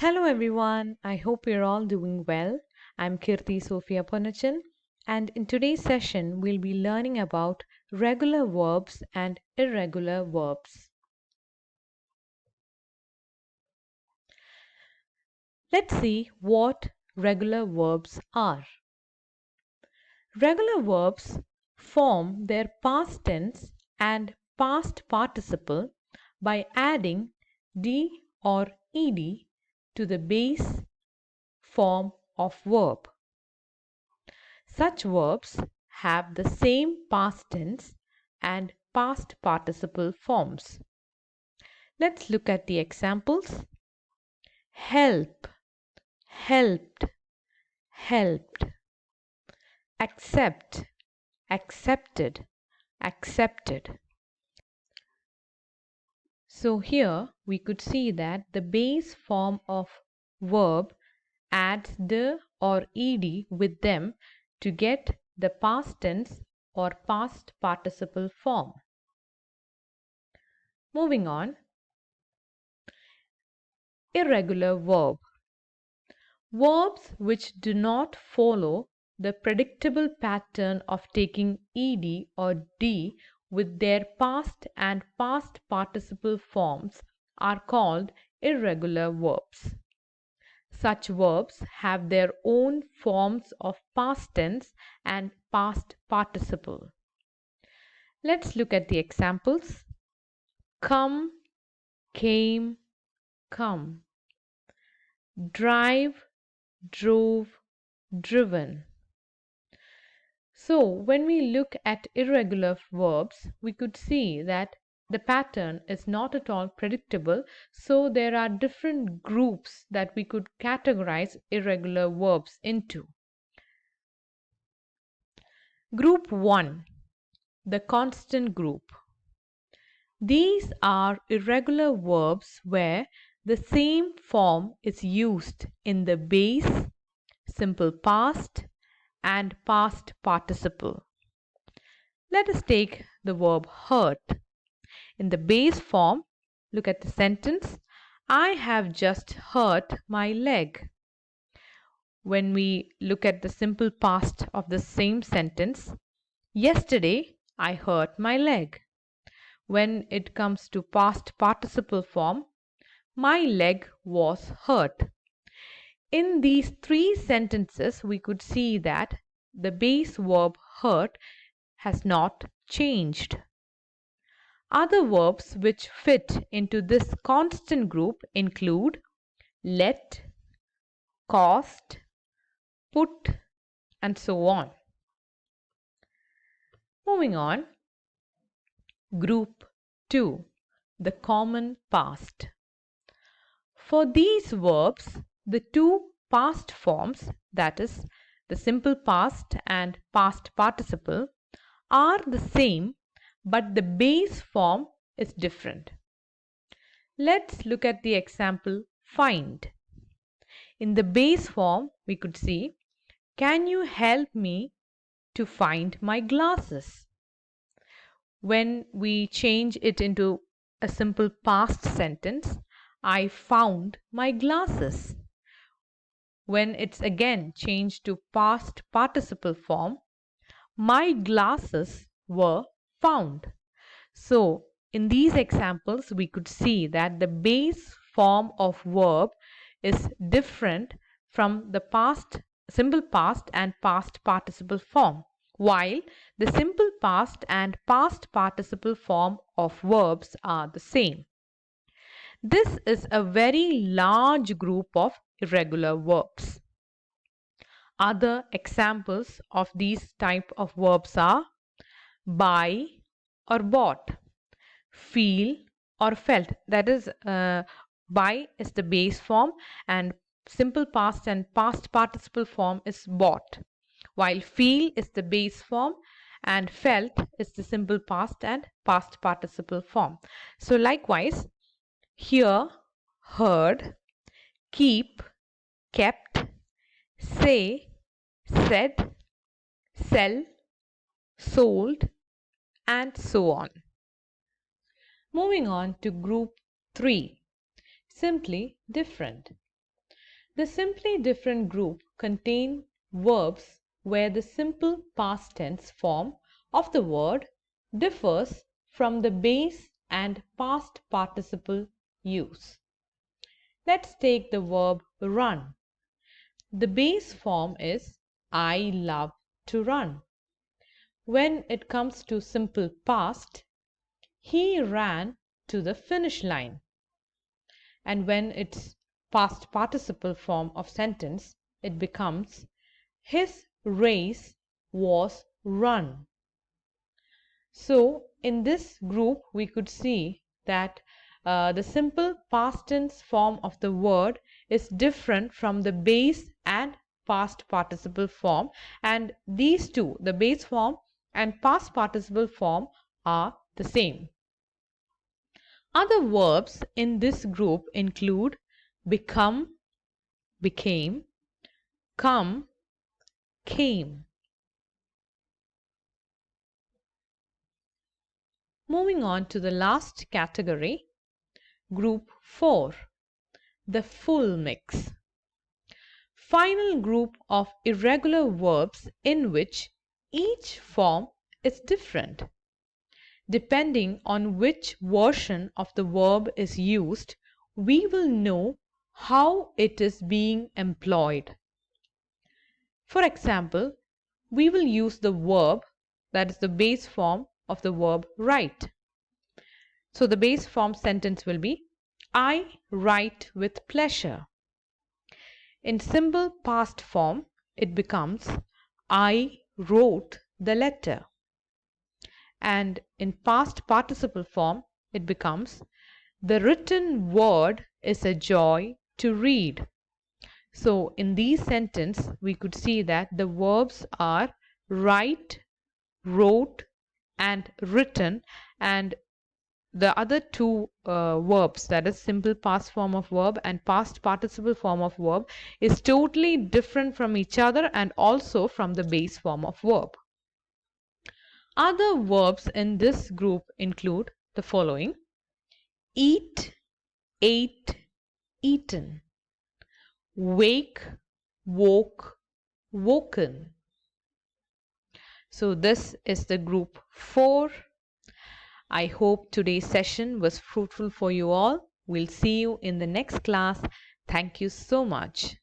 Hello everyone, I hope you're all doing well. I'm Kirti Sophia Ponachan, and in today's session we'll be learning about regular verbs and irregular verbs. Let's see what regular verbs are. Regular verbs form their past tense and past participle by adding d or ed to the base form of verb. Such verbs have the same past tense and past participle forms. Let's look at the examples. Help, helped, helped. Accept, accepted, accepted. So here we could see that the base form of verb adds the or ed with them to get the past tense or past participle form. Moving on, irregular verb. Verbs which do not follow the predictable pattern of taking ed or d with their past and past participle forms are called irregular verbs. Such verbs have their own forms of past tense and past participle. Let's look at the examples. Come, came, come. Drive, drove, driven. So when we look at irregular verbs, we could see that the pattern is not at all predictable. So there are different groups that we could categorize irregular verbs into. Group 1, the constant group. These are irregular verbs where the same form is used in the base, simple past, and past participle. Let us take the verb hurt. In the base form, look at the sentence, I have just hurt my leg. When we look at the simple past of the same sentence, yesterday I hurt my leg. When it comes to past participle form, my leg was hurt. In these three sentences, we could see that the base verb hurt has not changed. Other verbs which fit into this constant group include let, cost, put, and so on. Moving on, Group 2, the common past. For these verbs, the two past forms, that is, the simple past and past participle, are the same, but the base form is different. Let's look at the example find. In the base form, we could see, can you help me to find my glasses? When we change it into a simple past sentence, I found my glasses. When it's again changed to past participle form, my glasses were found. So in these examples, we could see that the base form of verb is different from the past, simple past and past participle form, while the simple past and past participle form of verbs are the same. This is a very large group of irregular verbs. Other examples of these type of verbs are buy or bought, feel or felt. That is, buy is the base form and simple past and past participle form is bought, while feel is the base form and felt is the simple past and past participle form. So likewise, hear, heard, keep, kept, say, said, sell, sold, and so on. Moving on to group 3, simply different. The simply different group contain verbs where the simple past tense form of the word differs from the base and past participle use. Let's take the verb run. The base form is I love to run. When it comes to simple past, he ran to the finish line. And when it's past participle form of sentence, it becomes his race was run. So in this group, we could see that the simple past tense form of the word is different from the base and past participle form, and these two, the base form and past participle form, are the same. Other verbs in this group include become, became, come, came. Moving on to the last category, group 4, the full mix. Final group of irregular verbs in which each form is different. Depending on which version of the verb is used, we will know how it is being employed. For example, we will use the verb, that is the base form of the verb write. So the base form sentence will be I write with pleasure. In simple past form, it becomes I wrote the letter. And in past participle form, it becomes the written word is a joy to read. So in these sentences, we could see that the verbs are write, wrote, and written, and the other two verbs, that is simple past form of verb and past participle form of verb, is totally different from each other and also from the base form of verb. Other verbs in this group include the following: eat, ate, eaten; wake, woke, woken. So this is the group 4. I hope today's session was fruitful for you all. We'll see you in the next class. Thank you so much.